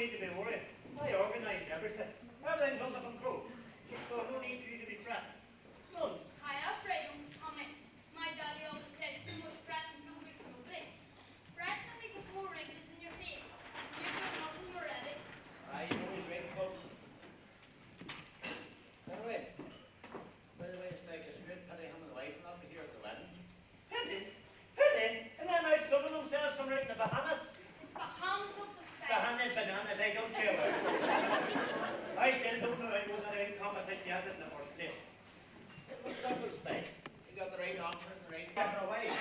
need to be worried. I organised everything. Everything's under control. So no need for you to be fretting. None. I am afraid, Tommy. My daddy always said too much fretting's no good for nobody. Fretting only puts more wrinkles in your face. You've done nothing already. I know he's right, folks. Anyway, by the way, it's like a great pity him and the wife not be here at the wedding. Pity? Pity? And them out subbing themselves somewhere in the Bahamas? It's Bahamas up the side. Bahamas, bananas, I don't care about it. I still don't know I wouldn't have any competition yet in the first place. It was simple spec. You got the right answer and the right different way.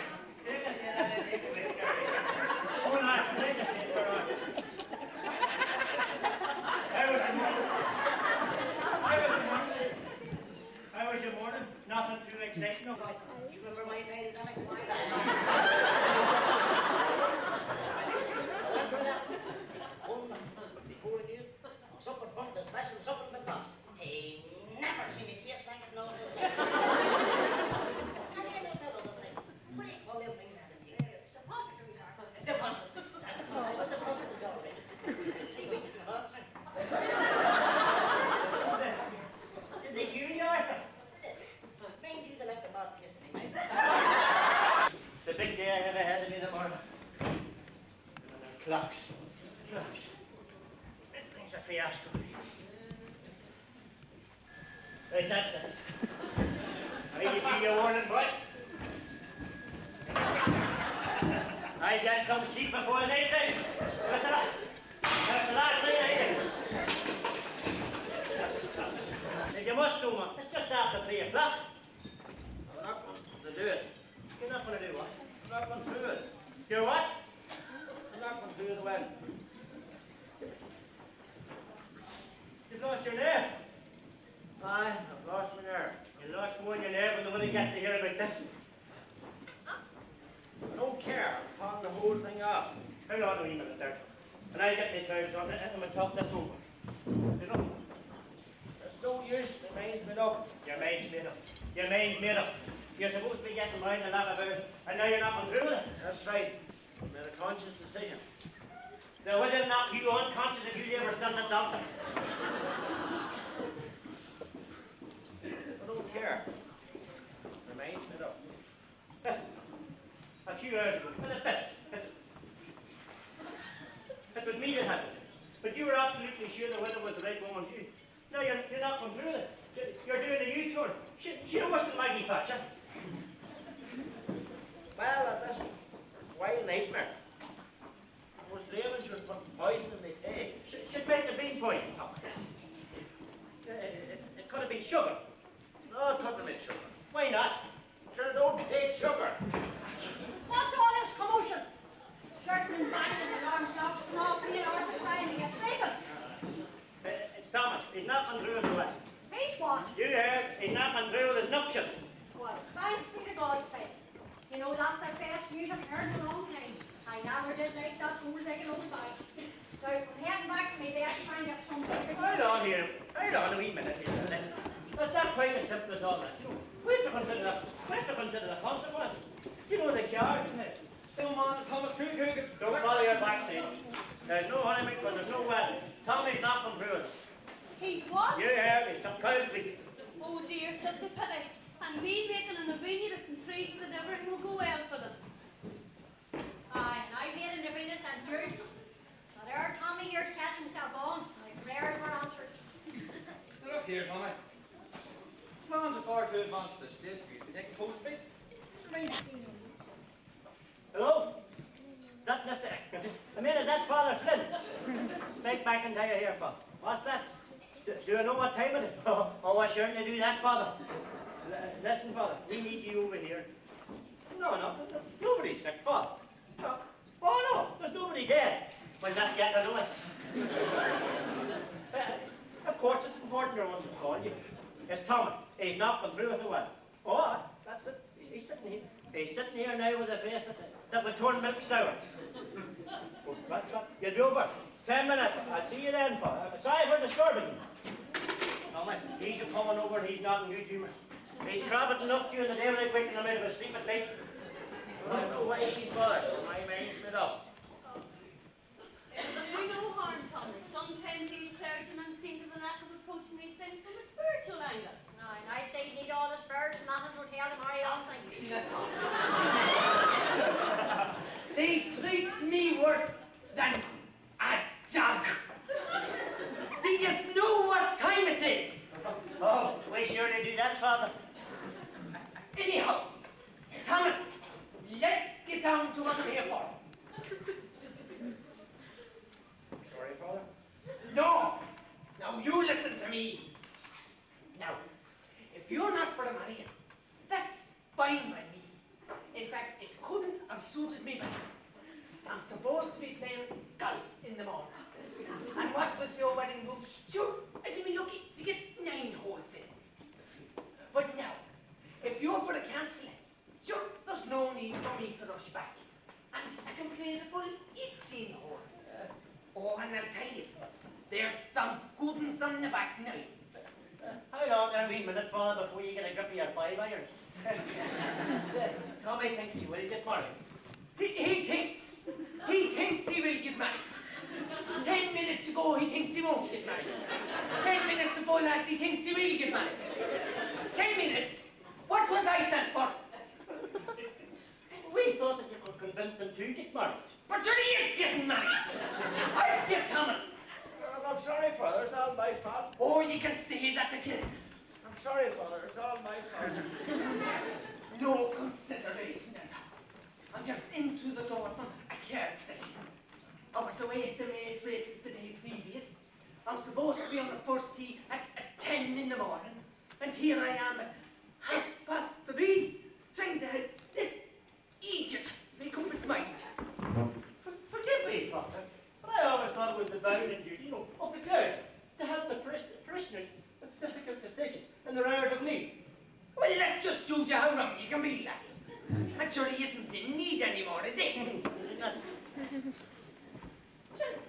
Take a seat and then take away. Oh, no, take a seat, we're on. How was your morning? Nothing too exciting. No. You remember my baby, Delaney? Before I knew it, something from the special, something but not. He never seen a case like it, no. And then there's that other thing. What do you call them things that in here? Suppositories are. Depositories. What's the depository already? 3 weeks in advance, man. Did they hear you, Arthur? Mind you, they left the mark yesterday, mate. It's a big day I have ahead of me tomorrow. Clocks. Clocks. This thing's a fiasco. Right, that's it. I give you a warning, boy. I get some sleep before the night's out. That's the last thing I did. You must know, man. It's just after 3 o'clock. I'm not going to do it. You're not going to do what? I'm not going through it. Do what? I'm not going through the wedding. You've lost your nerve. Aye, I've lost my nerve. You lost more than your nerve when nobody gets to hear about this. I don't care. I'm talking the whole thing off. How long do we minute there? And I get my trousers on and we'll talk this over. You know? There's no use. My mind's made up. Your mind's made up. Your mind's made up. You're supposed to be getting mine a lot about it, and now you're not going through with it. That's right. I made a conscious decision. Now, would it knock you unconscious if you ever done the doctor? I don't care. My mind's made up. Listen, a few hours ago, well, it was me that had it. But you were absolutely sure the winner was the right woman for you. No, you're not going through with it. You're doing a U-turn. She wasn't Maggie Thatcher. Well, at this wild nightmare, I was dreaming she was putting poison in my tea. She'd make the bean point. It could have been sugar. No, it couldn't have been sugar. Why not? Sure, don't take sugar. What's all this commotion? Certain banging alarm clocks and all being ordered trying to get sleeping. It's Thomas. He's not gone through with the wedding. He's what? You heard? He's not gone through with his nuptials. Well, thanks be to God's faith. You know, that's the best news I've heard in a long time. I never did like that old like an old bag. So I'm heading back to my bed to try and get some sleep. Hold on here. Hold on a wee minute here. It's not quite as simple as all that. You know, we have to consider that. We have to consider the consequences. You know the car, isn't it? Still man, Thomas Cook. Don't follow your backseat. There's no honeymoon because there's no wedding. Tommy's not gone through it. He's what? You heard? He's took coldly. Oh dear, such a pity. And me making an Irvinestown and trees that everything will go well for them. Aye, and I made an Irvinestown and June. So there Tommy here to catch himself on. My prayers were answered. Look here, Tommy. Plans are far too advanced at this stage for you to be taking post feet. What do you mean? Hello? Is that Lifter? I mean, is that Father Flynn? Speak back and tell you here, Father. What's that? Do you know what time it is? Oh, I certainly do that, Father. Listen, Father, we need you over here. No, nobody's sick, Father. No. Oh, no, there's nobody dead. Well, that gets annoying. Of course, it's important I want to call you. It's Tommy. He's not gone through with the wedding. Oh, that's it. He's sitting here. He's sitting here now with a face that will turn milk sour. Oh, that's what. You'll be over. 10 minutes. I'll see you then, Father. Sorry for disturbing you. Tommy, he's a coming over and he's not in good humour. He's crabbing enough during the day when I quicken him out of his sleep at night. I don't know why he's bothered, so my mind's made up. It'll do no harm, Tommy. Some than a jug. Do you know what time it is? Oh, we surely do that, Father. Anyhow, Thomas, let's get down to what we're here for. Sorry, Father. No! Now you listen to me. Now, if you're not for the money, that's fine by me. In fact, it couldn't have suited me better. I'm supposed to be playing golf in the morning. And what with your wedding boots, sure, I'd be lucky to get 9 holes in. But now, if you're for the cancelling, sure, there's no need for me to rush back. And I can play the full 18 holes. Oh, and I'll tell you, there's some good ones on the back now. How long a wee minute, Father, before you get a grip of your 5 irons? Tommy thinks he will get married. He thinks he will get married. 10 minutes ago, he thinks he won't get married. 10 minutes ago, lad, he thinks he will get married. 10 minutes? What was I sent for? We thought that you could convince him to get married. But he is getting married. Aren't you, Thomas? I'm sorry, Father, it's all my fault. Oh, you can say that again. I'm sorry, Father, it's all my fault. No consideration at all. I'm just into the door from a care session. I was away at the maze races the day previous. I'm supposed to be on the first tee at 10 in the morning. And here I am at 3:30, trying to help this idiot make up his mind. Forgive me, Father, but I always thought it was the bounden duty, of the clergy to help the parishioners with difficult decisions in their hours of need. Well, that just shows you how wrong you can be, laddie. And sure he isn't in need anymore, is he? Is it not?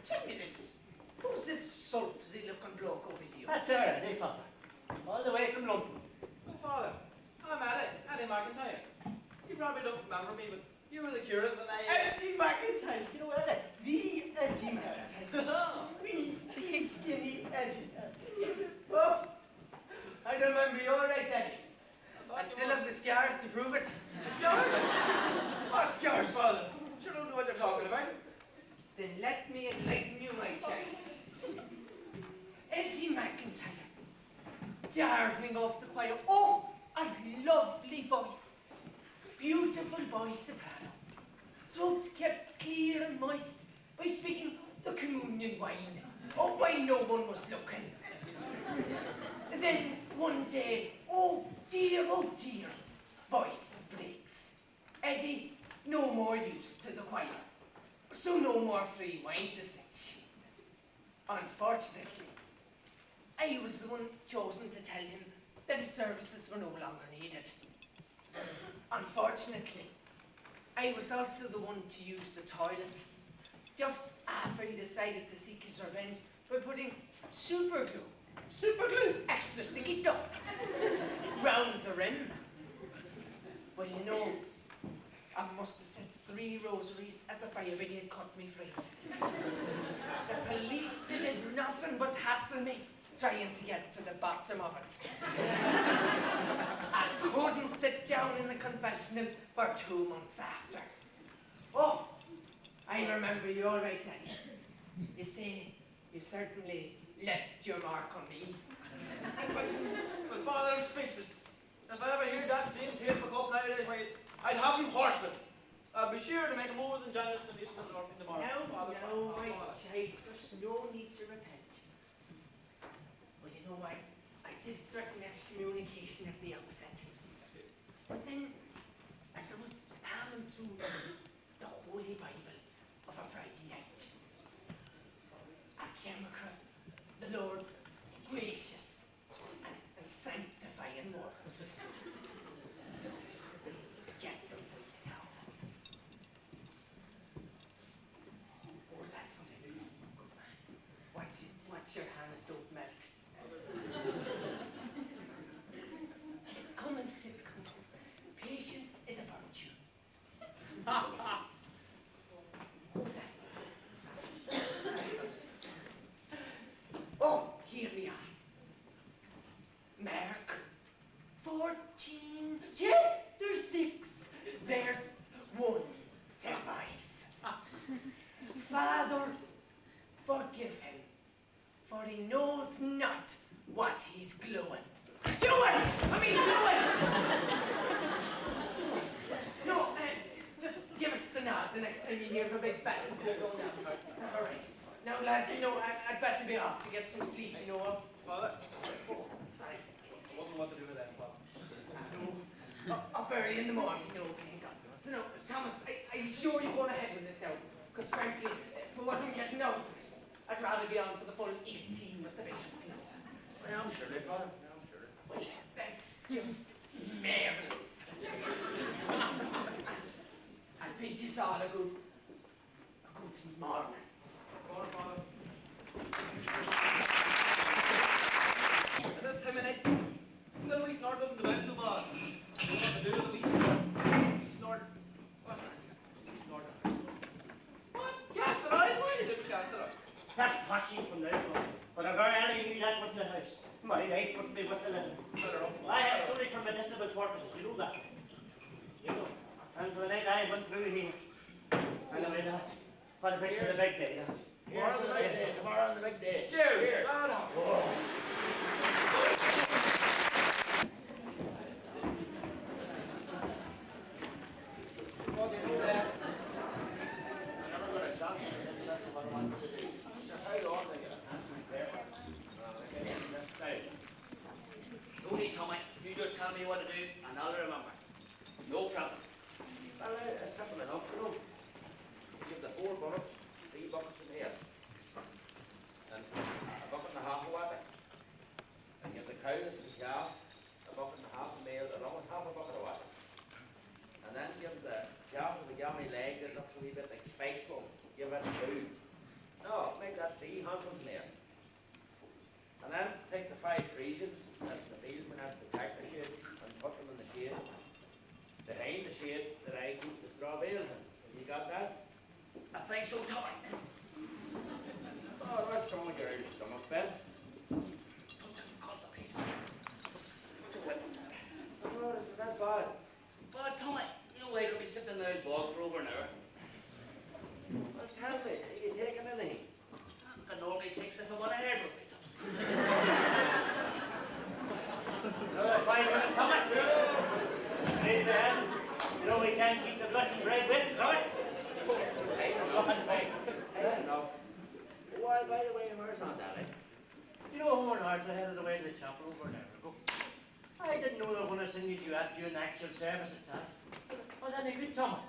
Tell me this. Who's this sultry-looking bloke over here? That's Ireland, eh, Father? All the way from London. Oh, Father, I'm Eddie McIntyre. You probably don't remember me, but you were the curate when I... Eddie McIntyre. You know what? The Eddie McIntyre. The skinny Eddie. Oh, I remember you all right, Eddie. I still have the scars to prove it. Scars? What scars, Father? Sure don't know what you're talking about. Then let me enlighten you, my child. Eddie McIntyre. Darling of the choir. Oh, a lovely voice. Beautiful voice soprano. Throat kept clear and moist by speaking the communion wine. Oh, while no one was looking. Then one day, oh dear, voice breaks. Eddie, no more use to the choir. So no more free wine to snitch. Unfortunately, I was the one chosen to tell him that his services were no longer needed. Unfortunately, I was also the one to use the toilet just after he decided to seek his revenge by putting super glue, extra sticky stuff, round the rim. Well, you know, I must have said 3 rosaries as the fire brigade cut me free. The police, they did nothing but hassle me, trying to get to the bottom of it. I couldn't sit down in the confessional for 2 months after. Oh, I remember you all right, Eddie. You say, you certainly left your mark on me. But Father, I'm speechless. If I ever hear that same tale pick up nowadays, why, I'd have him horseman. I'll be sure to make him more than generous to this in the morning. No, my child, there's no need to repent. Well, you know, I did threaten excommunication at the outset. But then, as I was palming through the Holy Bible of a Friday night, I came across the Lord's gracious and sanctifying words. Just get them for you now. Hold that for me. Watch your hands don't melt. It's coming. Patience is a virtue. Father, forgive him, for he knows not what he's doing. Doing! No, just give us the nod the next time you hear of a big battle going down. All right. Now, lads, I'd better be off to get some sleep, Father, Oh, sorry. I wouldn't know what to do with that, Father. Up early in the morning, thank God. So, no, Thomas, are you sure you're going ahead with it now? Because, frankly, for what I'm getting out of this, I'd rather be on for the full 18 with the bishop, Well, I'm sure, Father. I'm sure. Well, that's just marvellous. I bid you all a good morning. Go on, Father. At this time of night, still we snort up in the bed so bad. What to do with we snort. What's that? We snort. What? Cast it out? Why did we cast it out? That's patching from there, but I very early knew that wasn't the house. My life wouldn't be worth the living. I have it only for medicinal purposes, you know that. And for the night I went through here, and I went out. What a bit to the big day, lads. Tomorrow the big day. Tomorrow the big day. Cheers! Cheers. Right on. Well, you know that. I never got a chance. That's what I wanted to do. How long they get a chance there? No need, Tommy. You just tell me what to do, and I'll remember. No problem. Well, it's simple enough, You give the 4 buckets, 3 buckets of ale, and a bucket and a half of water. And give the cows and the cow a bucket and a half of meal along with half a bucket of water. And then give the cow with the yummy leg that looks a wee bit like spikes bone. Give it 2. No, make that 3 handfuls of ale. And then take the 5 freezings, that's the field, and that's the tractor shade, and put them in the shade. Behind the shade that I keep the straw bales in. Have you got that? I think so, Tommy. Oh, that's from your stomach, Ben. Don't tell me constipation. Don't do it. Oh, isn't that bad? But, Tommy, I could be sitting in the bog for over an hour. Well, tell me, are you taking anything? I can normally take the from what I heard with me. Another 5 minutes coming. Raise the hand. We can't keep the blood and bread with it, right? Hey, enough. Why, by the way, where's Aunt Allie? Over north, I headed away to the chapel over an hour ago. I didn't know they were going to sing you duet during the actual service itself. Was that any good, Tom?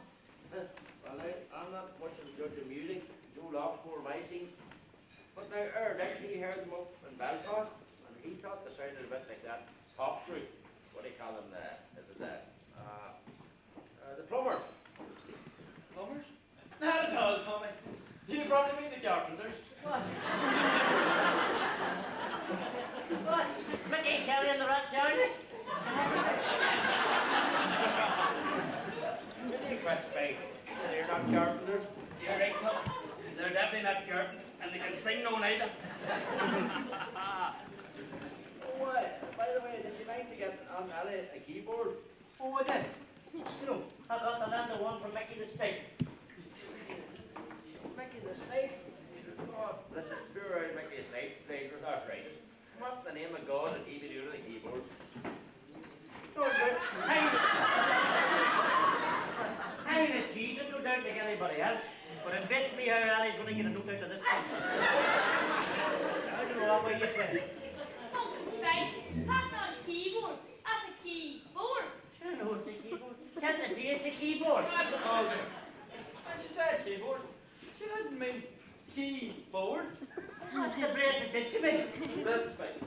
Well, I'm not much of a judge of music. Joe Locke's more my scene. But now, actually heard them up in Belfast, and he thought they sounded a bit like that pop group. What do you call them there? Is it the Plumbers? Plumbers? Not at all, Tommy. You probably mean the carpenters. What? What? Mickey Kelly and the Rat Johnny? You quit speak. They're not carpenters. You're right, Tommy. They're definitely not curtain, and they can sing no neither. Oh, by the way, did you mind to get Aunt Allie a keyboard? Oh, I did. I got the one from Mickey the Steak. Mickey the Snake? Oh, this is poor old Mickey the Snake, played with arthritis. What the name of God did he be doing to the keyboard? Hanging key, there's no doubt like anybody else. But it beats me how Ali's going to get a note out of this thing. I don't know what way you play. Pumpkin Spike, that's not a keyboard, that's a keyboard. I know it's a keyboard. Can't you see it's a keyboard? That's a Moser. And she said keyboard. She didn't mean keyboard. What the brace it did to me? This is fine.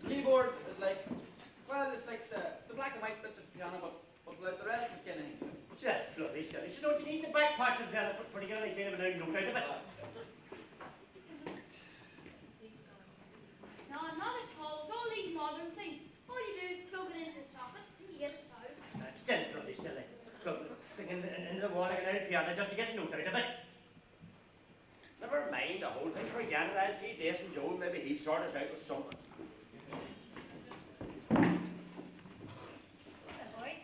Keyboard is like, well, it's like the black and white bits of the piano, but like the rest of it kind of. So that's bloody silly. So don't you need the back part of the piano for to get any kind of a note out of it? No, not at all. With all these modern things, all you do is plug it into the socket and you get a sound. That's still bloody silly. Plug the thing in the wall and out the piano just to get a note out of it. Never mind the whole thing, forget it. I'll see Jason Joe, maybe he'll sort us out with something. The boys.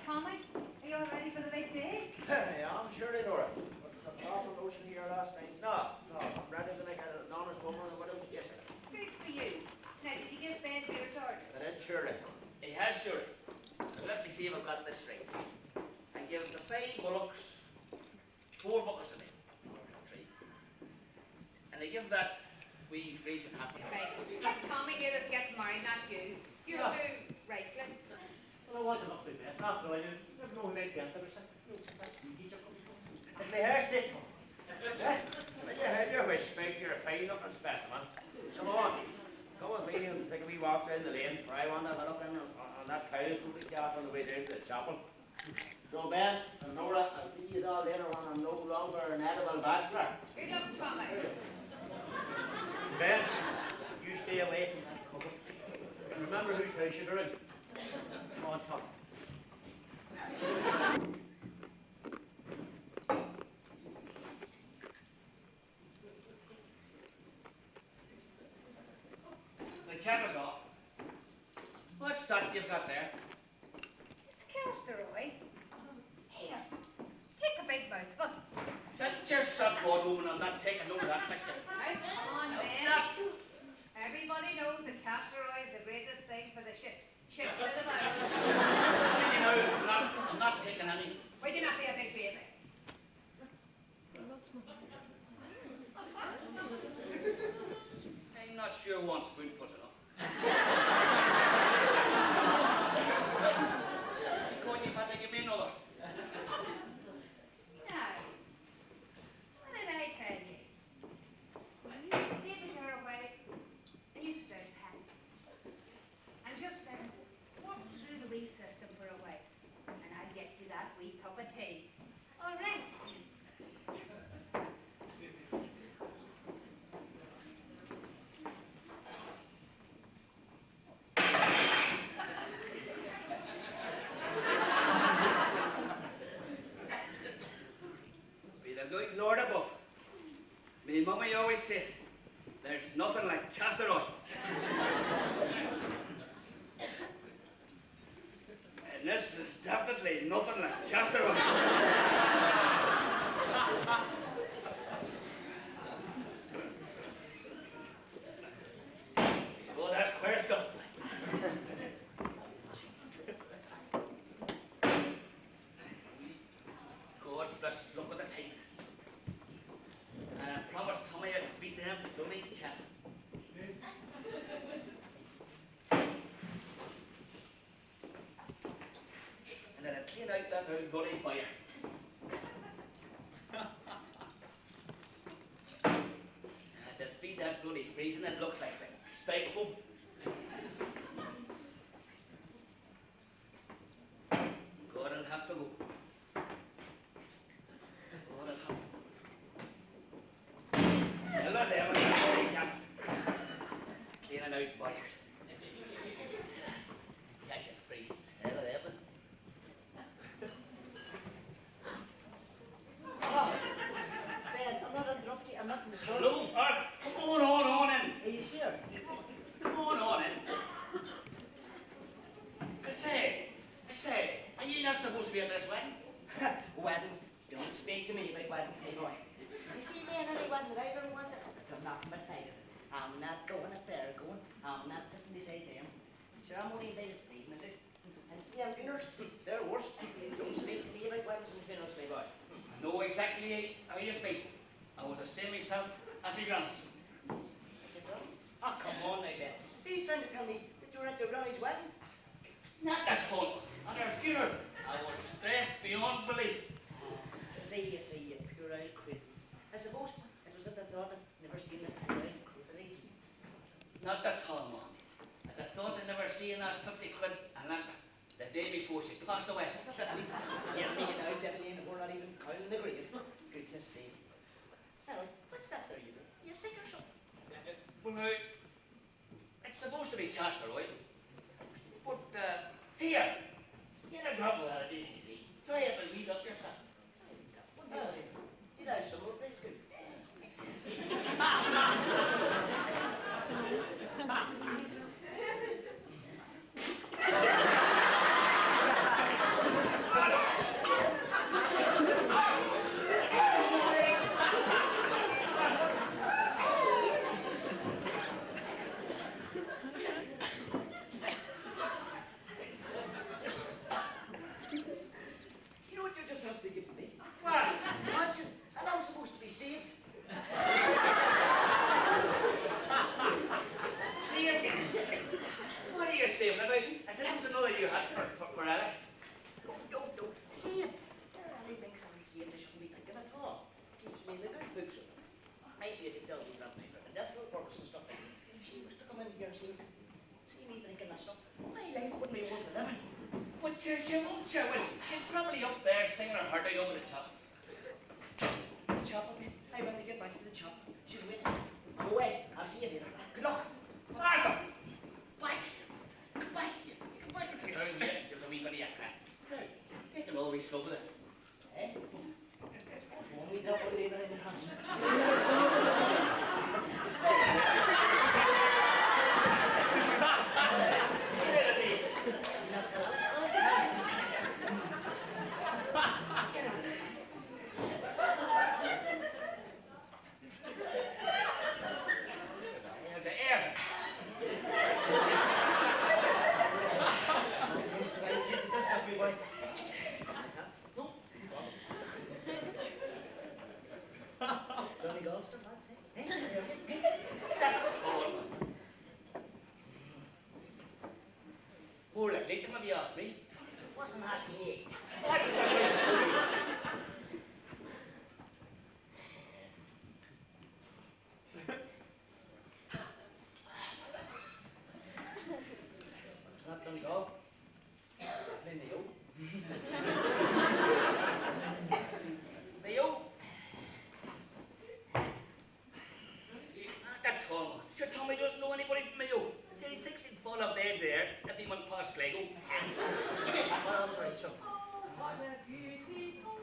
Tommy, are you all ready for the big day? Hey, I'm sure they know it. But awful notion here last night. No, I'm ready to make an honest woman and a widow yesterday. Good for you. Now, did you get Ben Beer's order? I did, surely. He has surely. Let me see if I've got this straight. I give the 5 bullocks 4 buckets of meat. 3. And I give that wee freezing half. Right. It's Tommy here that's getting married, not you. You'll Yeah. do right, Cliff. Well, I want to look like that. After all, you never know who made that. That's you, teacher. It's my hair stick. Yeah? When you heard your whisper, you're a fine looking specimen. Come on. Come with me and take a wee walk down the lane, for I want to have a look in on that cow that's going to be off on the way down to the chapel. So Ben and Nora, I'll see you all later when I'm no longer an edible bachelor. Good luck, Tommy. Ben, you stay away from that couple. And remember whose house you're in. Come on, Tom. The kettle's off. What's that you've got there? It's castor oil. Here, take a big mouthful. That's just a good woman. I'm not taking none of that mixture. Now, come on, Ben. Not. Everybody knows that castor oil is the greatest thing for the ship of the mouth. You know, I'm not taking any. Why do you not be a big baby? I'm not sure one spoonful's enough. Couldn't you better give me another? Now, what did I tell you? Leave it there a while, and you sit down, Pat. And just then, walk through the wee system for a while, and I'll get you that wee cup of tea. All right? Be the good Lord above. Me mummy always said, there's nothing like castor oil. And this is definitely nothing like castor oil. Oh, that's queer stuff. God bless, look at the tight. And I promised Tommy I'd feed them bloody cattle. And then I'd clean out that old bloody buyer. And I'd feed that bloody freezing that looks like a spikes one. God, I'll have to go. God, I'll have to go. Hello there, with that bloody camp. Cleaning out buyers. Catch it freezing. Hello there, but. Ben, I'm not interrupting you. I'm not in the store. Hello, Arth. Come on in. Are you sure? Come on in. I say, are you not supposed to be at this wedding? Weddings. Don't speak to me about weddings, my boy. You see, man, any wedding that I've ever wanted, I'm nothing but tired. I'm not going if they're going. I'm not sitting beside them. Sure, I'm only invited to evening. And see, I'm funerals. They're worse. Don't speak to me about weddings and funerals, my boy. I know exactly how you feel. I was the same myself at my granny's. Oh, come on now, Ben. Are you trying to tell me that you were at your granny's wedding? Not at all. At her funeral, I was stressed beyond belief. You see, you pure old quid. I suppose it was at the thought of never seeing that pure old cruelty. Not that tall, man. At the thought of never seeing that 50 quid and that the day before she passed away. Yeah, me and I didn't even, we're not even counting the grave. Goodness sake. Anyway, what's that there you do? You sick or something? Well, now, it's supposed to be castor oil. But, here, get a drop of that, it easy. Try it and lead up yourself. Well, did I some more big food? She won't show it. She's probably up there singing her heart out over the chop. The chop, I want to get back to the chop. She's waiting. Go away. I'll see you later. Good luck. Martha! Back here. Come back here. Come back and sit down here. There's a wee bit of your crack. Now, they can always struggle with it. Eh? Won't we double leave it in the hand? There's an air. This stuff we want. Johnny Goldster, that's it. Eh? That's all. Poor little Leighton, have you asked me? Wasn't asking you. What's the way? It's not done go. Then you. Mayo? That tall one. Sure, Tommy doesn't know anybody from Mayo. Sure, he thinks he'd fall off there if he went past Sligo. Well, I'm sorry, so. Oh, what a beautiful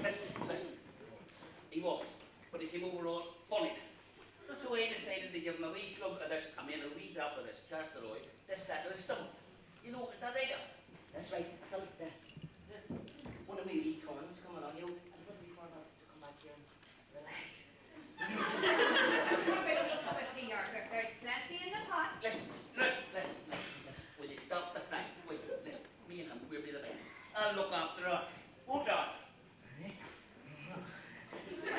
Listen. He was, but he came over all funny. So I decided to give him a wee slug of this, a wee drop of this castor oil to settle his stomach. You know, is that right? That's right. I felt one of my wee turns coming on, you know. I thought before that to come back here and relax. What about a wee cup of tea, Arthur? There's plenty in the pot. Listen. Will you stop the flank? Will you? Listen, me and him, we'll be the band. I'll look after her. Won't I?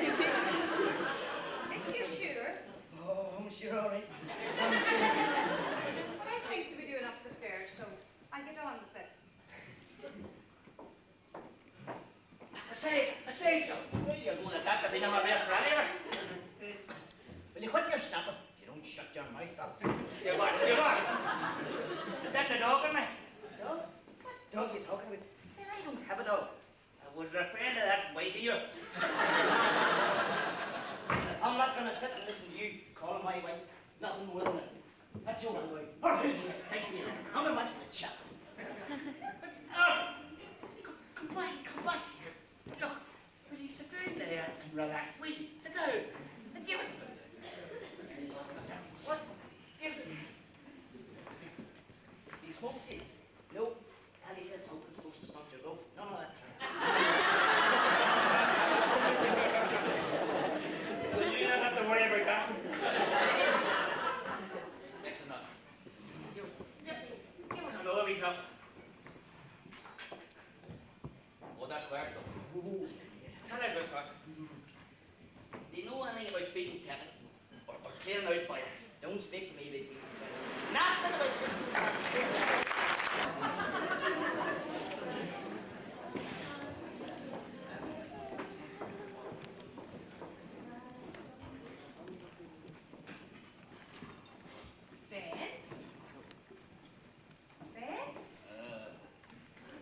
If you're sure, Oh, I'm sure all right. I'm sure. but I have things to be doing up the stairs, so I get on with it. I say so. Well, you're going at that to be no more for any of us. Will you quit your snapping? You don't shut your mouth up. You what? Is that the dog in me? Dog? What dog are you talking about? Man, I don't have a dog. I was referring to that wife of you. I'm not going to sit and listen to you calling my wife nothing more than a Joe and going, thank you. I'm the man in the chap. Come back here. Look, will you sit down there and relax? Will you? Sit down. And give it. What? Give it. Do you smoke tea? No, Andy says smoking's supposed to stop your rope. None of that. Well, you don't have to worry about that. Listen up. Give us another wee drop. Oh, that's where it's going. Tell us this, sir. Do you know anything about feeding cattle? Or clearing out by it? Don't speak to me, big people. Nothing about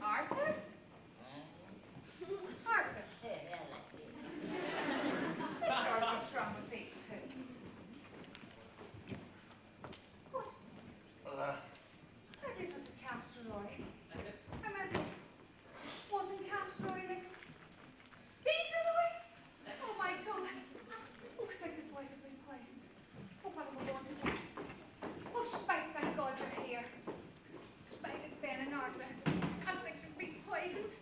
Arthur? Arthur, think Arthur's strong with things too. What? Maybe it was a castor oil. I meant, wasn't castor oil next? Diesel oil? Oh my God. Oh, thank the boys have been poisoned. Oh, what am I going to do? Oh, Spike, thank God you're here. Spike, it's Ben and Arthur. I think they've been poisoned.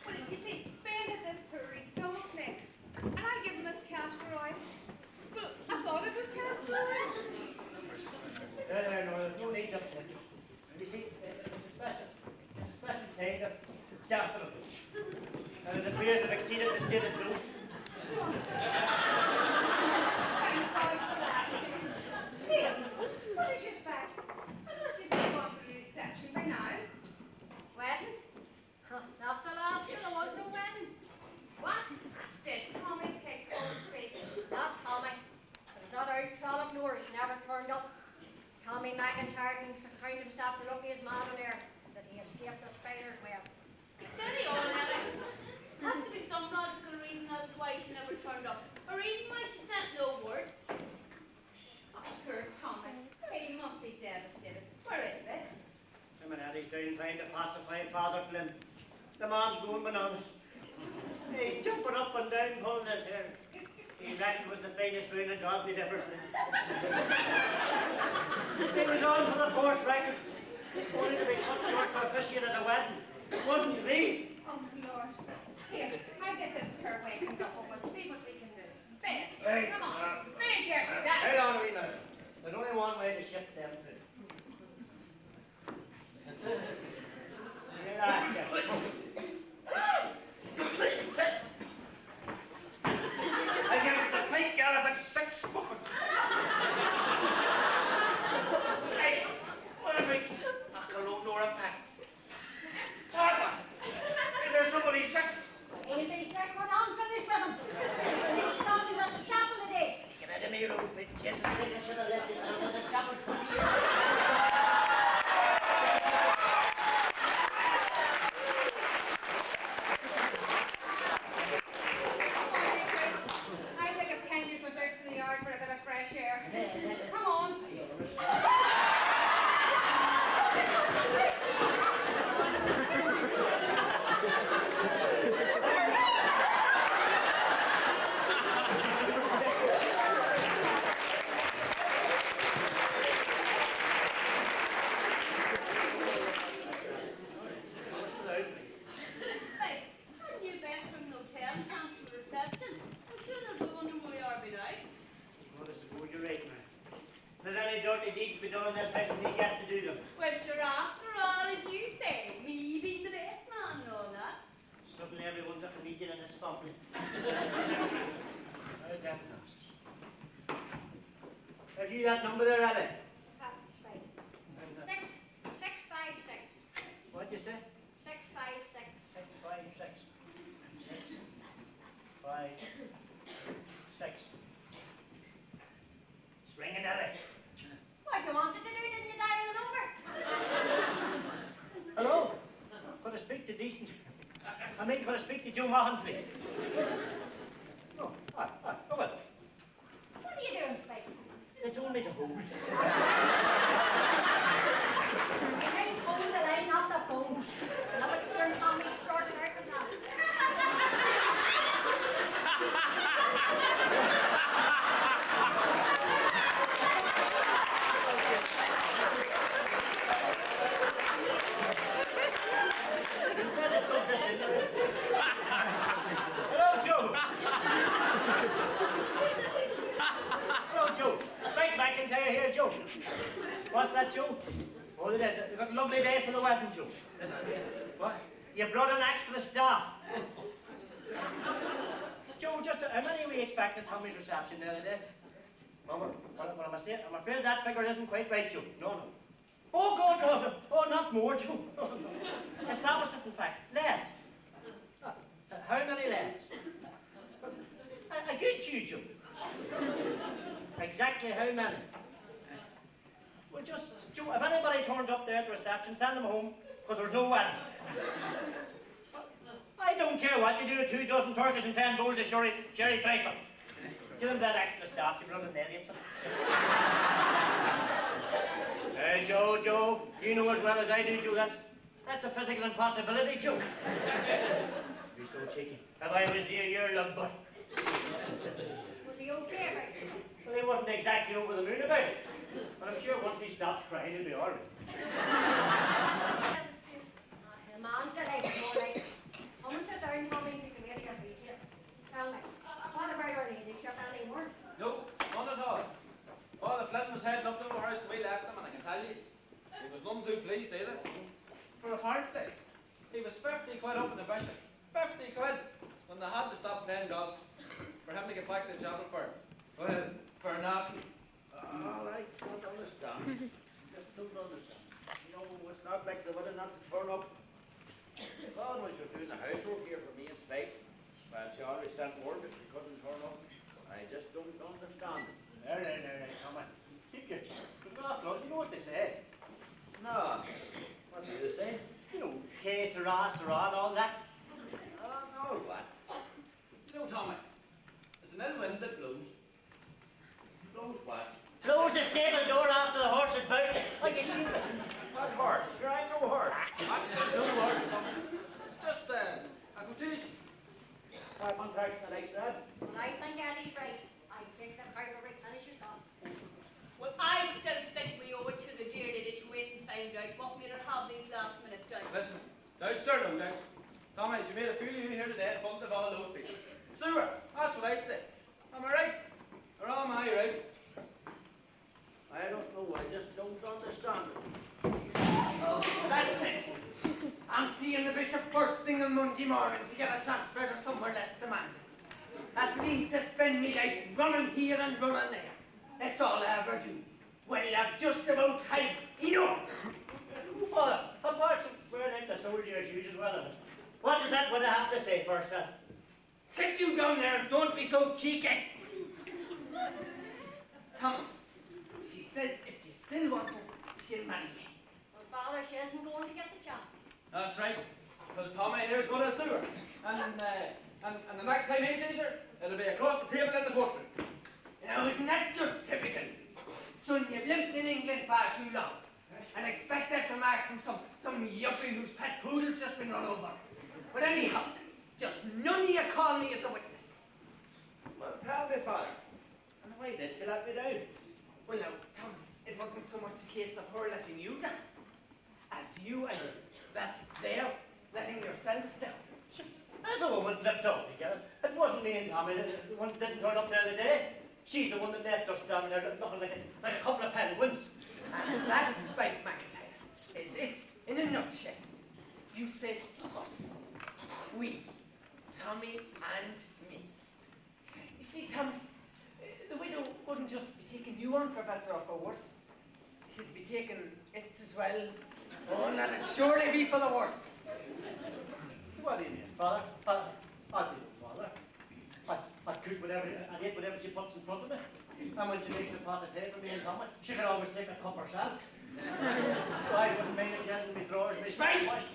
Well, you see, Ben had this puree stomach next, and I give him this castor oil. Well, I thought it was castor oil. No, there's no need to upset you. You see, it's a special kind of castor. And it appears to have exceeded the stated dose. Thank God for that. Here, what is your to pacify Father Flynn. The man's going bananas. He's jumping up and down, pulling his hair. He reckoned was the finest ring in God we'd ever seen. He was on for the course record. Only to be cut short to officiate at a wedding. It wasn't to be. Oh, Lord. Here, I'll get this poor wakened up and we'll see what we can do. Ben, Hey, come on. Bring your stuff. Hold on a wee minute. There's only one way to shift them two. Here I am. I give the pink elephant 6 buckets. Hey, what a big accolade or a pack. What? Is there somebody sick? He'll be sick when I'm finished with him. He's starting at the chapel today. Get out of me, Ruth. Jesus said I should have left this man in the chapel 20 years. I think it's time you went out to the yard for a bit of fresh air. Come on. Right, that new Bestwing Hotel and cancel the reception. I'm sure they'll be wondering where we are tonight. Well, I suppose you're right, man. If there's any dirty deeds to be done in this house, he gets to do them. Well, sure, after all, as you say, me being the best man and all that. Suddenly everyone's a comedian in this family. How's that last? Have you that number there, Alec? Six, 656. What'd you say? 656. 656. 656. It's ringing, Alec. What you wanted to do, didn't you dial the number? Hello? Could I speak to decent? Could I speak to Joe Mahon, please? Oh, hi. Oh, well. What are you doing, Spike? They told me to hold. He's holding the line, not the post. Now what you're doing, Tommy's sorting out with that. Hello, Joe. Hello, Joe. Spike McIntyre here, Joe. What's that, Joe? Oh, they did. They got a lovely day for the wedding, Joe. What? You brought an extra staff. Joe, just how many we expect at Tommy's reception the other day? Well, what am I saying? I'm afraid that figure isn't quite right, Joe. No. Oh, God, no. Oh, not more, Joe. Establish it, in fact. Less. How many less? I get you, Joe. Exactly how many? Well, just, Joe, if anybody turns up there at the reception, send them home, because there's no wedding. I don't care what they do to 2 dozen turkeys and 10 bowls of sherry trifle. Give them that extra staff, you've run an idiot. Hey, Joe, you know as well as I do, Joe, that's a physical impossibility, Joe. Be so cheeky. If I was your love boy. Was he okay about it? Well, he wasn't exactly over the moon about it. But I'm sure once he stops crying, he'll be all right. The man's delighted, all right. Come and sit down, Tommy, you can get your feet here. Tell me, what about our ladyship anymore? No, none at all. Father Flynn was heading up to the house and we left him, and I can tell you, he was none too pleased either. For apparently, he was 50 quid up in the bishop. 50 quid! And they had to stop playing golf for him to get back to the chapel for nothing. All right, don't understand. Just don't understand. You know, it's not like the weather not to turn up. God, when she was doing the housework here for me and Spike, well, she always sent word that she couldn't turn up. I just don't understand it. No, come on. Keep your chin. Because after all, you know what they say. No. What do they say? You know, que sera, and all that. No, what? You know, Tommy, it's an ill wind that blows. Blows what? Close the stable door after the horse is out. Oh, you stupid. What horse? Sure, I know horse. What? contracts the likes of that. Well, I think Annie's right. I think the part every penny she's got. Well, I still think we owe it to the dear lady to wait and find out what made her have these last minute doubts. Listen, doubts or no doubts. Tommy, you made a fool of you here today in front of all those people. Sewer, that's what I say. Am I right? Or am I right? I don't know, I just don't understand it. That's it. I'm seeing the bishop first thing on Monday morning to get a transfer to somewhere less demanding. I seem to spend me life running here and running there. That's all I ever do. Well, I've just about had enough. Oh, Father, apart from wearing out the soldier's shoes as well as it. What does that would have to say for herself? Sit you down there and don't be so cheeky. Thomas, she says if you still want her, she'll marry you. Well, Father, she isn't going to get the chance. That's right. Because Tommy here's going to sue her. And the next time he sees her, it'll be across the table in the courtroom. Now, isn't that just typical? Son, you've lived in England far too long. And expect that remark from some yuppie whose pet poodle's just been run over. But anyhow, just none of you call me as a witness. Well, tell me, Father. And why did she let me down? Well, now, Thomas, it wasn't so much a case of her letting you down, as you and that there letting yourselves down. As a woman flipped out together, it wasn't me and Tommy the one that didn't turn up the other day. She's the one that left us down there looking like a couple of penguins. And that's Spike McIntyre, is it, in a nutshell. You said us, we, Tommy and me. You see, Thomas, the widow wouldn't just be taking you on for better or for worse. She'd be taking it as well. Oh, and that'd surely be for the worse. What do you mean, Father? I'd be no bother. I'd cook whatever, I'd eat whatever she puts in front of me. And when she makes a pot of tea for me and Tommy, she can always take a cup herself. I wouldn't mind it getting me drawers, me Spike! washed.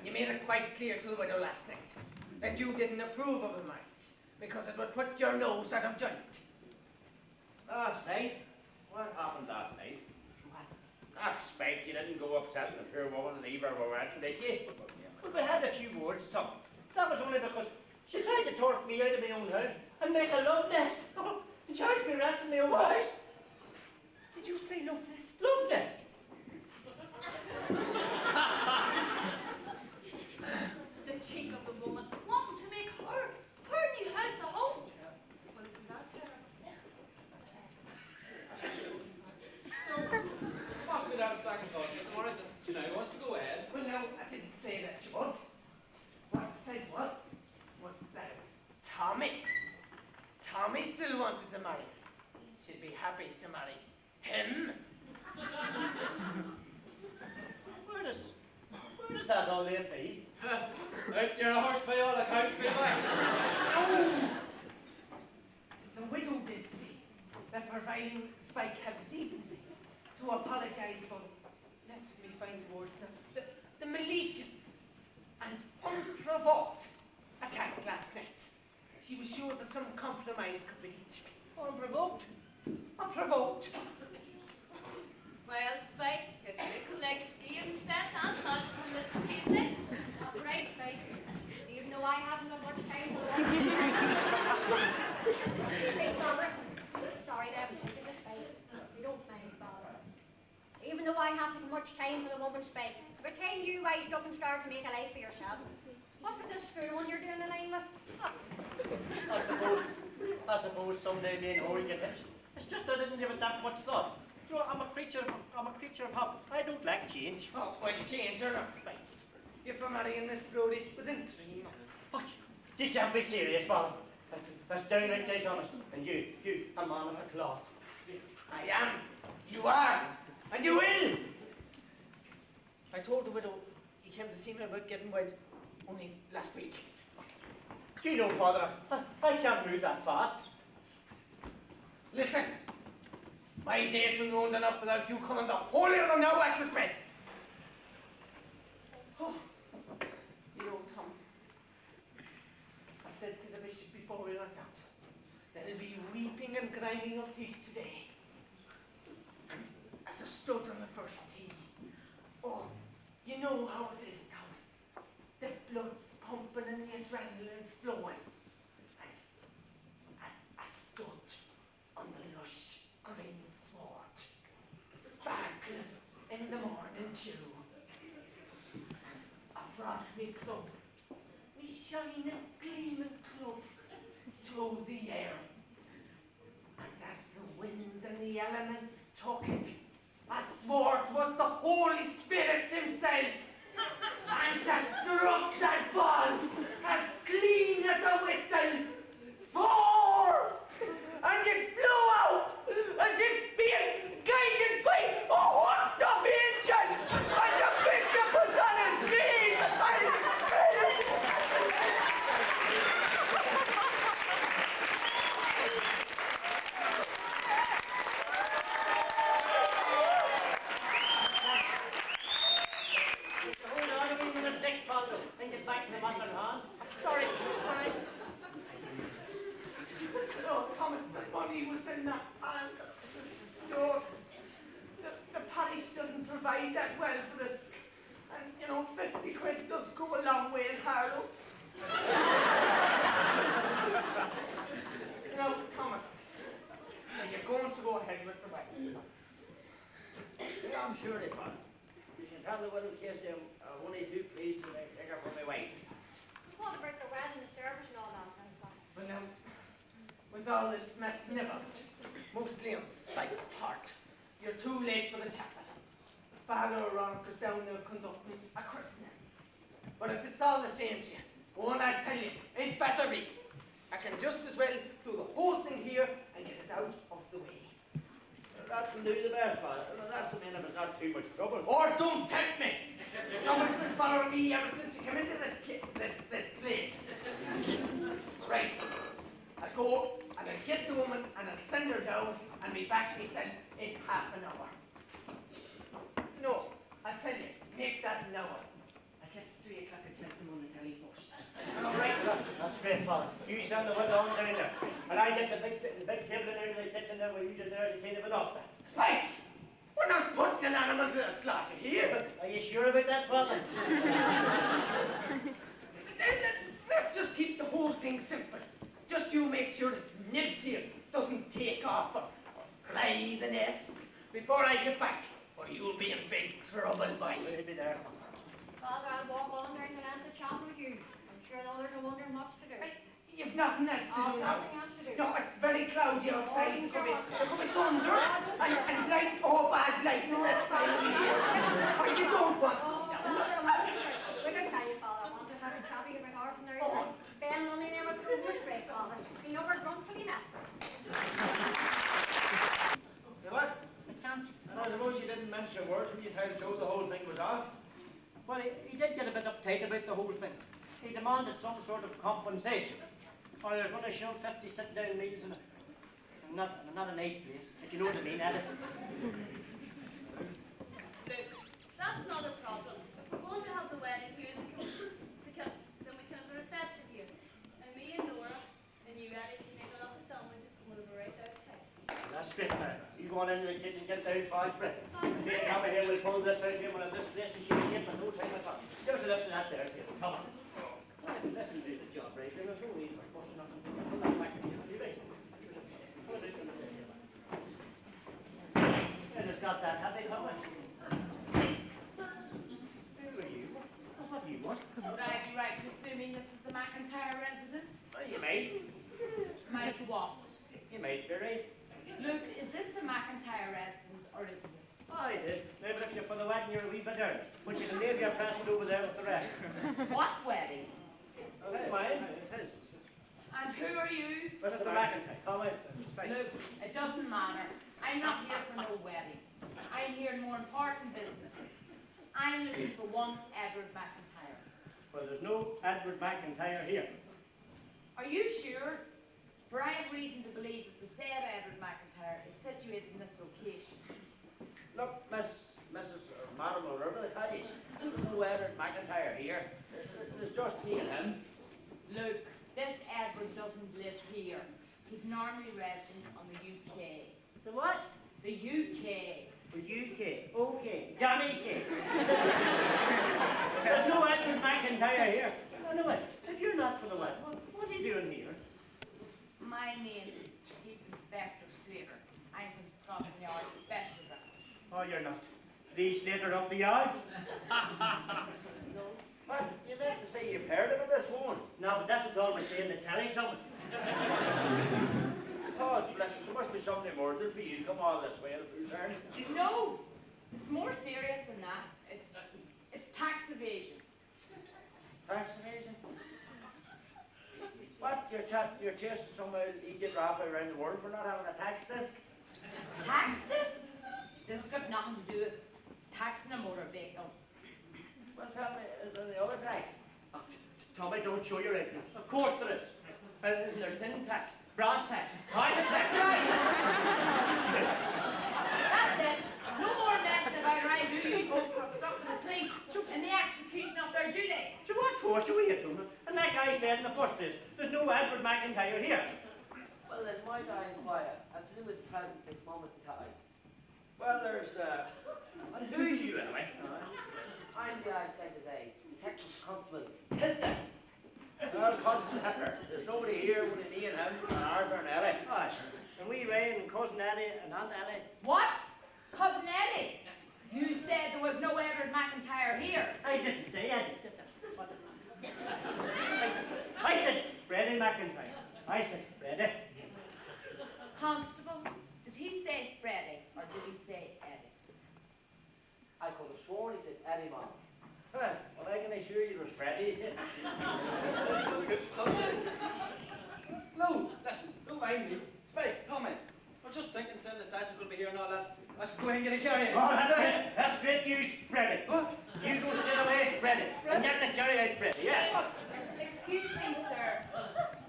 You made it quite clear to the widow last night that you didn't approve of the marriage because it would put your nose out of joint. Last night? What happened last night? Ah, Spike, you didn't go upset the poor woman and Eva were wet, did you? Well, we had a few words, Tom. That was only because she tried to turf me out of my own house and make a love nest. And charge me rent in my own house. Did you say love nest? Love nest. The cheek of the woman, wanting to make her new house a home. Well, isn't that terrible? So, must be that second thought. Tomorrow, you know, wants to go ahead. Well, no, I didn't say that you would. What I said was that if Tommy still wanted to marry, she'd be happy to marry him. Where does that all lead me? Out your horse by all accounts, be back. The widow did say that providing Spike had the decency to apologise for, let me find the words now, the malicious and unprovoked attack last night. She was sure that some compromise could be reached. Unprovoked. Unprovoked. Well, Spike, it looks like it's game set and match from this evening. That's right, Spike. Even though I haven't got much time for the Hey, Father. Sorry, I was speaking to Spike. You don't mind, Father. Even though I haven't much time for the woman's Spike, it's about time you wised up and started to make a life for yourself. What's with this school one you're doing the line with? I suppose someday me and her will get hitched. It's just I didn't give it that much thought. You know, I'm a creature of habit. I don't like change. Oh, well, change or not, Spike. You're for marrying Miss Brodie within 3 months. Oh, you can't be serious, Father. That's downright dishonest. And you, a man of the cloth. I am. You are. And you will. I told the widow he came to see me about getting wed only last week. You know, Father, I can't move that fast. Listen, my day's been ruined enough without you coming the whole of them now back with me. Oh, you know, Thomas, I said to the bishop before we went out, there'll be weeping and grinding of teeth today. And as I stood on the first tee, oh, you know how it is, Thomas. The blood's pumping and the adrenaline's flowing. brought me club, me shining, gleaming club, through the air. And as the wind and the elements took it, I swore it was the Holy Spirit himself. And I struck that ball as clean as a whistle. 4! And it flew out as if being guided by a host of angels. And the bishop was on his knees. Hold on a wee minute, Dick Faldo, and get back to the mother hand. Sorry, all right. Oh, Thomas, the money was in the hand. No, the parish doesn't provide that well for us. And, you know, 50 quid does go a long way in Harlow's. Now, Thomas, are you going to go ahead with the wedding? Yeah, I'm sure they found. You can tell the widow Casey I'm only too pleased to take her for my wife. What about the wedding, the service and all that? Well, now, with all this messing about, mostly on Spike's part, you're too late for the chapel. Father O'Rourke's down there conducting a christening. But if it's all the same to you, go on, I tell you, it better be. I can just as well do the whole thing here and get it out of the way. That's do the best, Father. Well, that's the man if it's not too much trouble. Or don't tempt me. Troubles been following me ever since he came into this place. Right. I'll go and I'll get the woman and I'll send her down and be back, he said, in half an hour. No, I tell you, make that an hour. I guess 3 o'clock at gentleman and Ellie first. All right. That's great, Father. You send the widow on down there. And I get the big table in there in the kitchen there where you just there to clean it up. Spike! We're not putting an animal to the slaughter here. Are you sure about that, Father? Let's just keep the whole thing simple. Just you make sure this nibs here doesn't take off or fly the nest before I get back, or you'll be in big trouble, boy. We'll be there. Father, I'll walk on down the length of the chapel with you. I'm sure the others are wondering what's to do. You've nothing else to do now. Nothing else to do. No, it's very cloudy outside. Oh, There could be thunder and light, bad lightning this time of the year. Or you don't want to Oh, go Father, down. we're going to tell you, Father. I want to have a chatty about half an Oh. hour. Ben Lunny never proved her straight, Father. He never drunk till he met. You know what? A chance. And I suppose you didn't mention words when you told the whole thing was off. Well, he did get a bit uptight about the whole thing. He demanded some sort of compensation. Or he was going to show 50 sit-down meals in not a nice place, if you know what I mean, Ed. Look, that's not a problem. If we're going to have the wedding here in the Coast, then we can have the reception here. And me and Nora and you, Eddie, can make a lot of sandwiches come over right outside. That's great, man. You go on into the kitchen, get down 5 bread. Today, come here, we'll pull this out here, we'll have this place and keep it for no time at all. Give us a lift to that there, here. Come on. Listen to the job, right? There's no need for fussing up and pull that back. You right? Yeah, just got that. Have they come in? Who are you? What do you want? Right, presuming this is the McIntyre residence? Well, you might. Might what? You might be right. Look, is this the McIntyre residence or isn't it? Oh, it is. Maybe if you're for the wedding, you're a wee bit early. But you can leave your present over there with the rest. What wedding? Okay, mine. It is. And who are you? Mr. McIntyre, come out. Speak. Look, it doesn't matter. I'm not here for no wedding. I'm here in more important business. I'm looking for one Edward McIntyre. Well, there's no Edward McIntyre here. Are you sure? For I have reason to believe that the said Edward McIntyre is situated in this location. Look, Mrs. Madam O'Rourke, I tell you, there's no Edward McIntyre here. There's just me and him. Look, this Edward doesn't live here. He's normally resident on the UK. The what? The UK. The UK. Okay. Johnny K. There's no Edward McIntyre here. No, if you're not for the wedding, what are you doing here? My name is Chief Inspector Slater. I'm from Scotland Yard Special Branch. Oh, you're not. The Slater of the yard? So? But you meant to say you've heard about this woman. No, but that's what they always say in the telly, Tommy. God bless you, there must be something more for you to come all this way to food turn. No, it's more serious than that. It's tax evasion. Tax evasion? What? You're chasing some idiot raffle around the world for not having a tax disc? Tax disc? This has got nothing to do with taxing a motor vehicle. Well, tell me, is there any other tax? Oh, Tommy, don't show your ignorance. Of course there is. There's tin tax, brass tax, private tax. Right. That's it. No more messing about right, do you? Both for obstructing the police in the execution of their duty. So what for should we have done it? And like I said in the first place, there's no Edward McIntyre here. Well then, why do I inquire as to who is present this moment in time? Well, there's, and who are you anyway? I'm the eyesight as a detective constable, Hilda. Well, Cousin Hitler. There's nobody here with me and him, and Arthur and Ellie. Aye. And we Ray and Cousin Eddie and Aunt Ellie. What? Cousin Eddie? You said there was no Edward McIntyre here. I didn't say Eddie. I said Freddie McIntyre. I said Freddie. Constable, did he say Freddie or did he say Eddie? I could have sworn he said Eddie Mahon. Well, I can assure you it was Freddie, he said. No, listen, don't mind me. Spike, Tommy. I'm just thinking, saying the session's going to be here and all that. I should go ahead and get a carry. Oh, that's great. That's great news, Freddie. What? You go straight away, Freddie. And get the carry out, Freddie, yes. Excuse me, sir.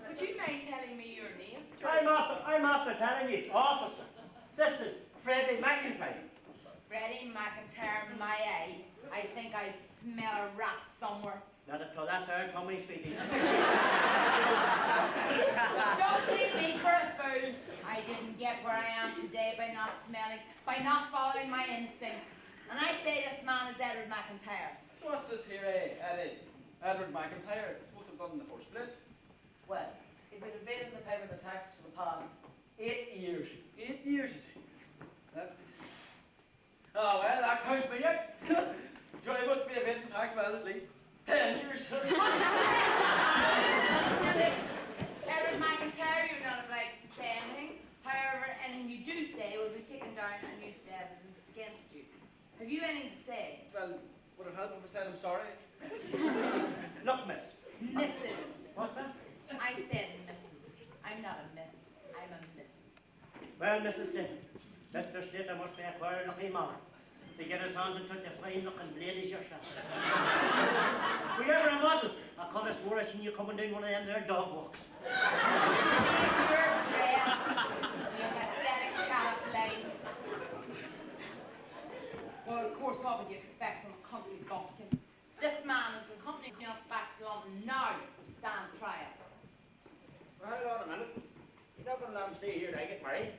Would you mind telling me your name? I'm after telling you, officer. This is Freddie McIntyre. Freddie McIntyre, my eye. I think I smell a rat somewhere. Not at all. That's our Tommy's feet. Don't take me for a fool. I didn't get where I am today by not smelling, by not following my instincts. And I say this man is Edward McIntyre. So what's this here, Edward McIntyre? It's supposed to have done in the first place. Well, he's been evading the payment of tax for the past 8 years. 8 years, you see. Oh, well, that counts me out. Sure, he must be evading tax, well, at least 10 years. Edward McIntyre, you're not obliged to say anything. However, anything you do say will be taken down and used as evidence against you. Have you anything to say? Well, would it help if I said I'm sorry? Look, miss. Mrs. What's that? I said Mrs. I'm not a miss. I'm a Mrs. Well, Mrs. Slater, Mr. Slater must be a queer looking man to get his hand into such a fine looking blade as yourself. Were you ever a model? I could have swore I seen you coming down one of them there dog walks. Save your breath, you pathetic chap lines. Well, of course, what would you expect from a country bumpkin? This man is accompanying us back to London now to stand trial. Well, hold on a minute. You're not going to let him stay here till I get married.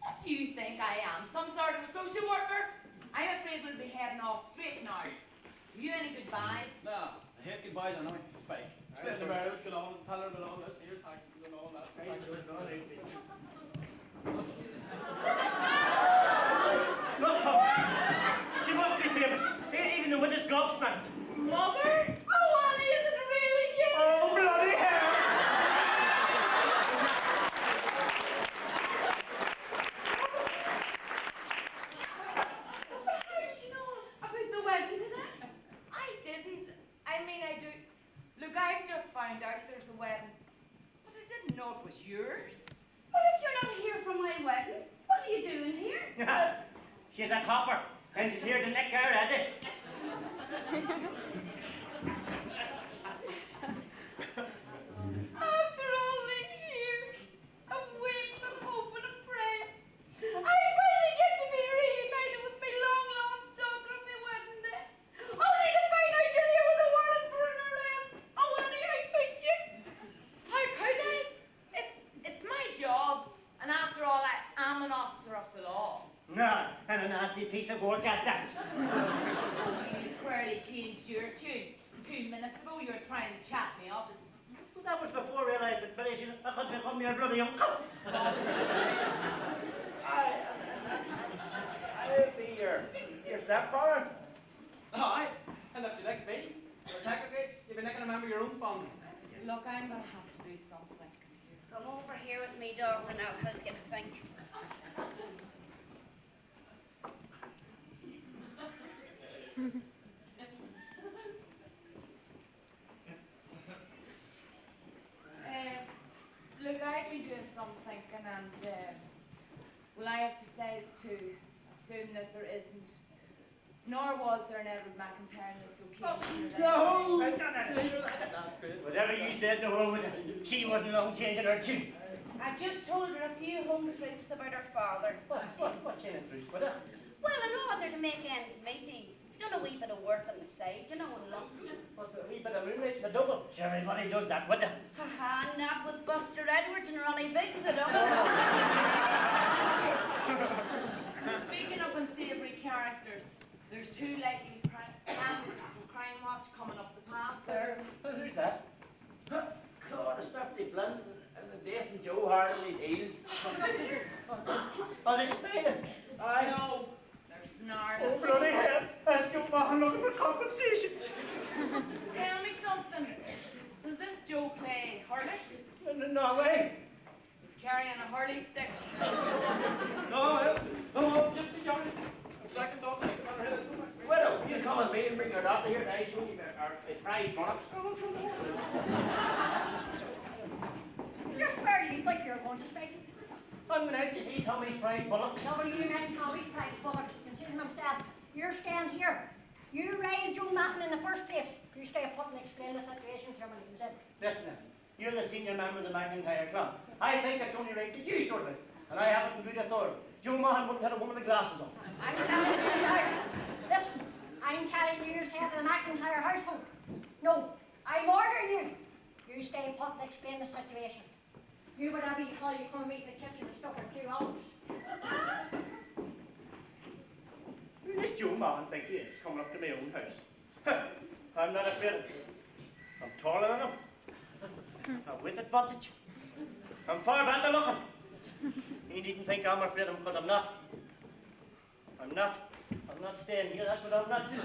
What do you think I am? Some sort of a social worker? I'm afraid we'll be heading off straight now. Have you any goodbyes? No, I hate goodbyes anyway. Spike. Especially marriage, go on, tell her about all this, here, taxes, and all that. Look, Tom. She must be famous. Even the witness gobsmacked. Mother? Oh, Annie, is it really you? Oh, bloody hell! How did you know about the wedding today? I didn't. I mean, I do. Look, I've just found out there's a wedding, but I didn't know it was yours. Well, if you're not here for my wedding, what are you doing here? She's a copper, and she's here to nick our Eddie. After all these years of waiting and hoping and praying, I finally get to be reunited with my long-lost daughter on my wedding day. Only to find out you're here with a warrant for an arrest. Oh, Annie, how could you? How could I? It's my job, and after all, I'm an officer of the law. Nah, and a nasty piece of work at that. You've queerly changed your tune. 2 minutes ago, you were trying to chat me up. Well, that was before I realised that Billy, I could become your bloody uncle. I'll be your stepfather. Aye, and if you like me, protect been making a member of your own family. Look, I'm going to have to do something. Come over here with me, daughter, and I'll help you to think. Look, I've been doing some thinking, and well, I have decided to assume that there isn't, nor was there an Edward McIntyre in this occasion. No! Whatever you said to her, she wasn't long changing her tune. I just told her a few home truths about her father. What kind of truth with her? Well, in order to make ends meet, he done a wee bit of work on the side, you know, in London. What, a wee bit of moonlight in the double? Sure, everybody does that, would they? Haha, not with Buster Edwards and Ronnie Biggs, they don't. Speaking of unsavoury characters, there's two likely candidates for Crime Watch coming up the path there. Who's that? God, it's Nifty Flynn and the decent Joe Hart on his heels. Oh, they're Spain. Aye. No, they're snarling. Oh, bloody hell. That's Joe Mahon looking for compensation. Tell me something. Does this Joe play hurley? No way. He's carrying a hurley stick. No, Second thought, think about it. Widow, you come with me and bring your doctor here and I show you our prize products. Just where do you think you're going to speak? I'm going out to see Tommy's prize bullocks. No, you meant Tommy's prize bullocks. Consider himself. You're staying here. You raided Joe Mahon in the first place. You stay put and explain the situation to him when he comes in. Listen, you're the senior member of the McIntyre Club. I think it's only right that you sort of it, and I have it in good authority. Joe Mahon wouldn't have a woman with glasses on. I'm telling you now. Listen, I'm telling you as head of the McIntyre household. No, I'm ordering you. You stay put and explain the situation. You whatever you call you come meet in the kitchen and stuff for 2 hours. Who does Joe Mahon think he is, coming up to my own house? I'm not afraid of him. I'm taller than him. I've wit advantage. I'm far better looking. He needn't think I'm afraid of him, because I'm not. I'm not staying here, that's what I'm not doing.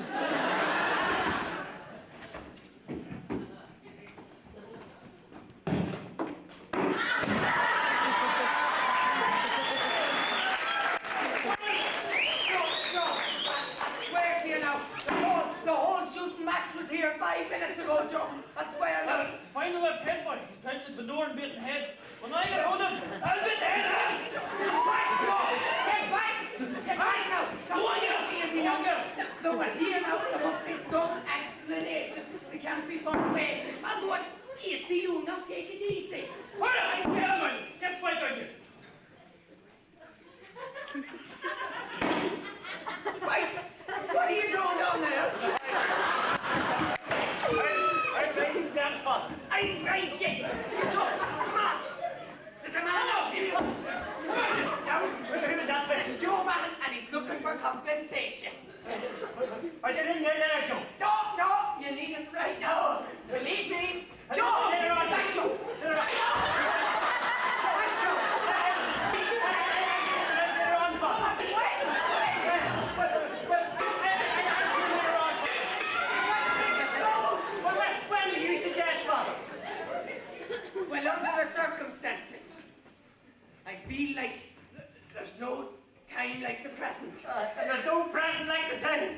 Swear to you now, the whole shooting match was here 5 minutes ago, Joe. I swear now. Final left head boy. He's pounded the door and beating heads. When I get hold of him, I'll beat the head of him. Get back, Joe! Get back! Get back now! Go on, get him! Easy now. Though we're here now, there must be some explanation. They can't be far away. I'll go on. Easy, you now. Take it easy. All right, get him, man. Get Spike out here. Spike, what are you doing down there? I'm raising that father. I'm raising. Joe, come on. There's a man out here. Now, Who would that be? it's Joe Mahon, and he's looking for compensation. I said in there, Joe. No, you need us right now. Believe me. Joe! Let her on. Back, Joe! Let her on. Back, Joe! Let her on, father. Wait! When do you suggest, father? Well, under the circumstances, I feel like there's no time like the present. And there's no present like the time.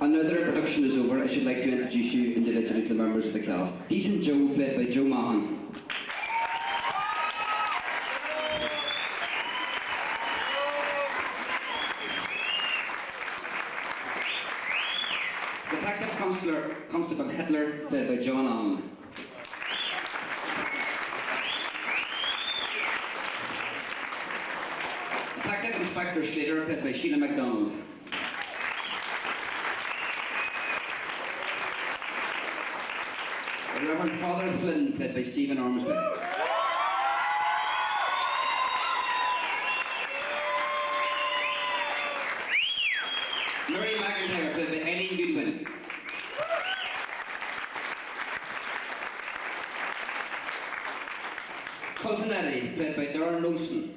Another production is over. I should like to introduce you individually to the members of the cast. Decent Joe, played by Joe Mahon. Detective Constable Hitler, played by John Allen. Detective Inspector Slater, played by Sheila MacDonald. Reverend Father Flynn, played by Stephen Ormsby. Mary McIntyre, played by Eileen Goodwin. Cousin Eddie, played by Darren Olsen.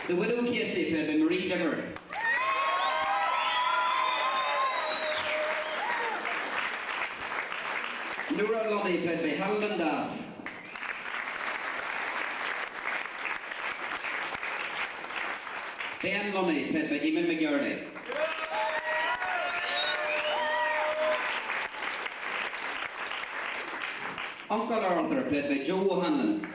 The Widow Casey, played by Marie Diver. Nora Loddy, played by Helen Das. Ben Lunny, played by Eamon McGardy. Uncle Arthur, played by Joe O'Hanlon.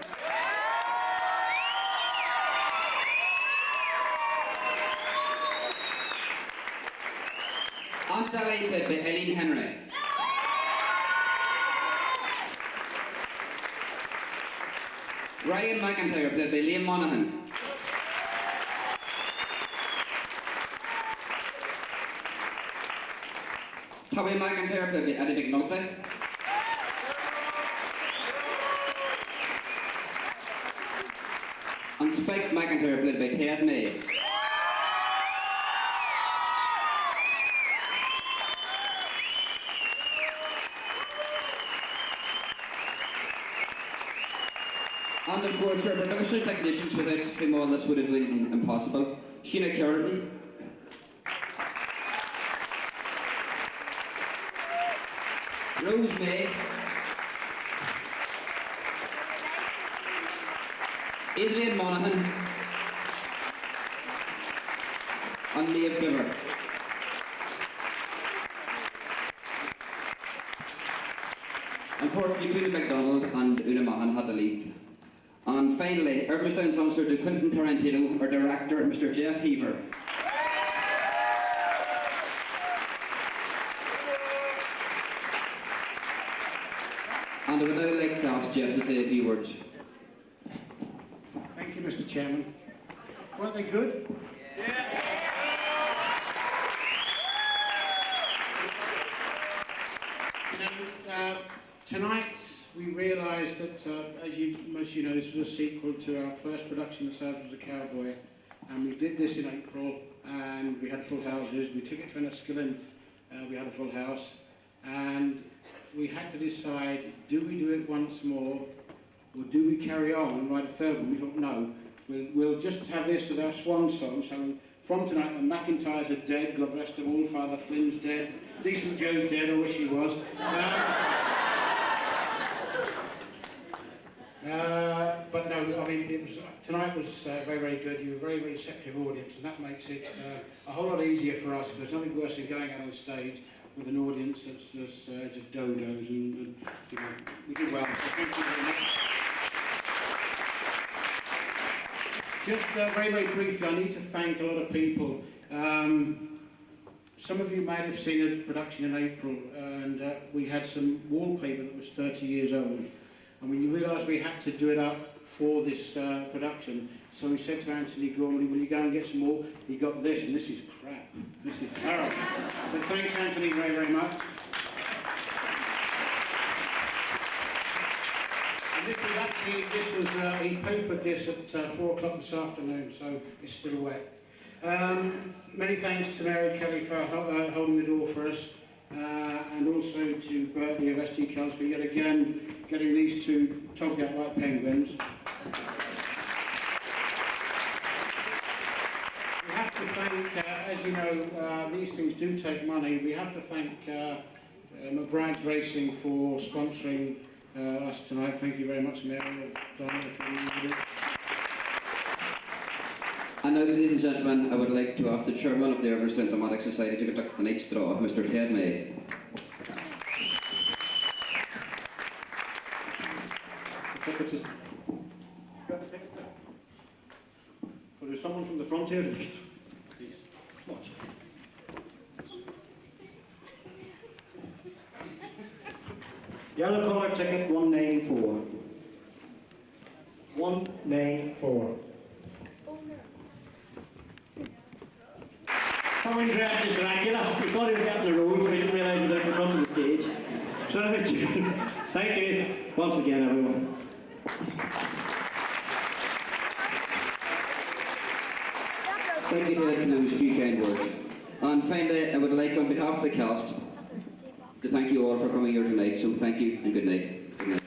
Aunt Ali, played by Eileen Henry. Ryan McIntyre, played by Liam Monaghan. Tommy McIntyre, played by Eddie McNulty. And Spike McIntyre, played by Ted May. And of course, our production technicians, without whom all this would have been impossible. Sheena Curran, Rose May, Adrian Monaghan, and Maeve Giver. Unfortunately, Peter MacDonald and Una Mahon had to leave. And finally, Irvinestown's answer to Quentin Tarantino, our director, Mr. Jeff Heaver. And I would now like to ask Jeff to say a few words. Thank you, Mr. Chairman. Weren't they good? Tonight we realised that, as most of you know, this was a sequel to our first production, The Sergeant was a Cowboy, and we did this in April, and we had full houses. We took it to Enniskillen, we had a full house, and we had to decide, do we do it once more, or do we carry on and write a third one? We thought, no, we'll just have this as our swan song. So from tonight, the McIntyres are dead, God rest them all, Father Flynn's dead, Decent Joe's dead, I wish he was. But no, I mean, tonight was very, very good. You were a very, very receptive audience, and that makes it a whole lot easier for us. There's nothing worse than going out on stage with an audience that's just dodos, and you know, we did well. So thank you very much. Just very, very briefly, I need to thank a lot of people. Some of you might have seen a production in April, and we had some wallpaper that was 30 years old. And we realised we had to do it up for this production, so we said to Anthony Gormley, will you go and get some more? He got this, and this is crap. This is terrible. But thanks, Anthony, very, very much. And this was actually, he papered this at 4 o'clock this afternoon, so it's still wet. Many thanks to Mary Kelly for holding the door for us, and also to Bertie of SD Kells for yet again getting these two togged out like penguins. We have to thank, as you know, these things do take money. We have to thank McBride's Racing for sponsoring us tonight. Thank you very much, Mary and Donna, for it. And now, ladies and gentlemen, I would like to ask the chairman of the Irvinestown Dramatic Society to conduct the night's draw, Mr. Ted May. Well, there's someone from the front here, please. Watch. Yellow colour ticket 194. 194. Coming dressed as Dracula. We thought he was getting the role, so we didn't realise he was at the front of the stage. So thank you once again, everyone. Thank you for those few kind words. And finally, I would like, on behalf of the cast, to thank you all for coming here tonight. So thank you and good night. Good night.